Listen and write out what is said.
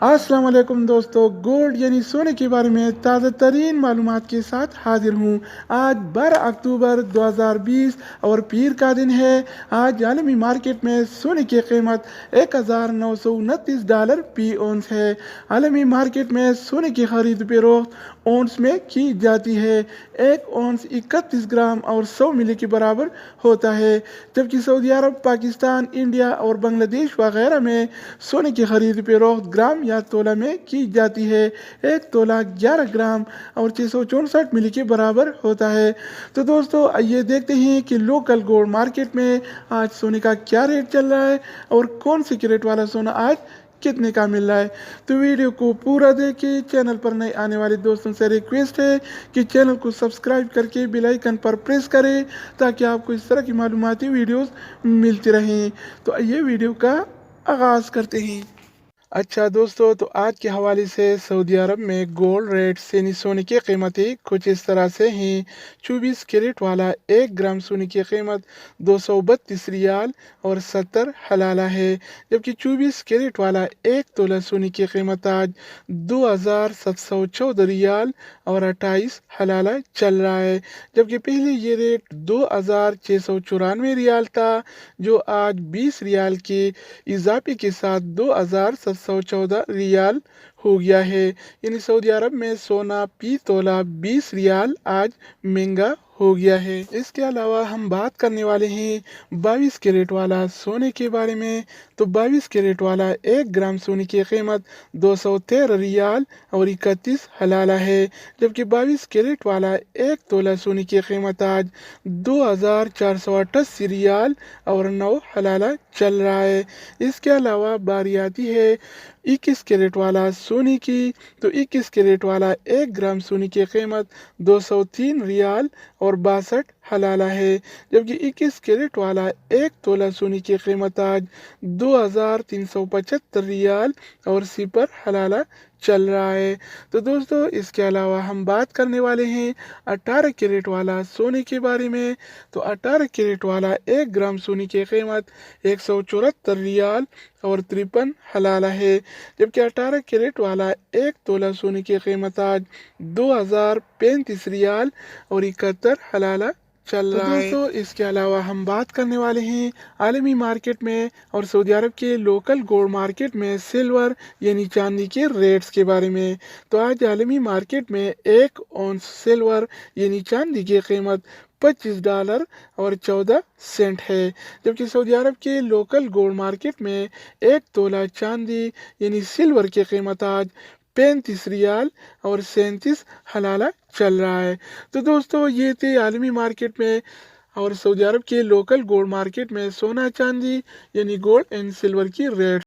अस्सलाम वालेकुम दोस्तों, गोल्ड यानी सोने के बारे में ताज़ा तरीन मालूमात के साथ हाजिर हूँ। आज 12 अक्टूबर 2020 और पीर का दिन है। आज आलमी मार्केट में सोने की कीमत $1929 फी औंस है। आलमी मार्केट में सोने की खरीद फरोख्त औंस में की जाती है। एक औंस 31 ग्राम और 100 मिली के बराबर होता है, जबकि सऊदी अरब, पाकिस्तान, इंडिया और बांग्लादेश वगैरह में सोने की खरीद फरोख्त ग्राम या तोला में की जाती है। एक तोला 11 ग्राम और 664 मिली के बराबर होता है। तो दोस्तों, आइए देखते हैं कि लोकल गोल्ड मार्केट में आज सोने का क्या रेट चल रहा है और कौन सी कैरेट वाला सोना आज कितने का मिल रहा है। तो वीडियो को पूरा देखिए। चैनल पर नए आने वाले दोस्तों से रिक्वेस्ट है कि चैनल को सब्सक्राइब करके बेल आइकन पर प्रेस करें, ताकि आपको इस तरह की मालूमाती वीडियोस मिलती रहें। तो आइए वीडियो का आगाज़ करते हैं। अच्छा दोस्तों, तो आज के हवाले से सऊदी अरब में गोल्ड रेट यानी सोने की कीमतें कुछ इस तरह से हैं। 24 कैरेट वाला 1 ग्राम सोने की कीमत 232 रियाल और 70 हलाला है, जबकि 24 कैरेट वाला 1 तोला सोने की कीमत आज 2714 रियाल और 28 हलाला चल रहा है। जबकि पहले ये रेट 2694 रियाल था, जो आज 20 रियाल के इजाफे के साथ 2714 रियाल हो गया है। यानी सऊदी अरब में सोना फी तोला 20 रियाल आज महंगा हो गया है। इसके अलावा हम बात करने वाले हैं 22 कैरेट वाला सोने के बारे में। तो 22 कैरेट वाला 1 ग्राम सोने की कीमत 213 रियाल और 31 हलाला है, जबकि 22 कैरेट वाला 1 तोला सोने की कीमत आज 2488 रियाल और 9 हलाला चल रहा है। इसके अलावा बारी आती है 21 कैरेट वाला सोने की। तो 21 कैरेट वाला 1 ग्राम सोने की कीमत 203 रियाल और 62 हलाला है, जबकि 21 कैरेट वाला 1 तोला सोने की कीमत आज 2375 रियाल और 0 हलाला चल रहा है। तो दोस्तों, इसके अलावा हम बात करने वाले हैं 18 कैरेट वाला सोने के बारे में। तो 18 कैरेट वाला 1 ग्राम सोने की कीमत 174 रियाल और 53 हलाला है, जबकि 18 कैरेट वाला 1 तोला सोने की कीमत आज 2035 रियाल और 71 हलाला चल रहा है। दोस्तों, इसके अलावा हम बात करने वाले हैं आलमी मार्केट में और सऊदी अरब के लोकल गोल्ड मार्केट में सिल्वर यानी चांदी के रेट्स के बारे में। तो आज आलमी मार्केट में 1 औंस सिल्वर यानी चांदी की कीमत $25 और 14 सेंट है, जबकि सऊदी अरब के लोकल गोल्ड मार्केट में 1 तोला चांदी यानी सिल्वर की कीमत आज 35 रियाल और 37 हलाला चल रहा है। तो दोस्तों, ये थे आलमी मार्केट में और सऊदी अरब के लोकल गोल्ड मार्केट में सोना चांदी यानी गोल्ड एंड सिल्वर की रेट।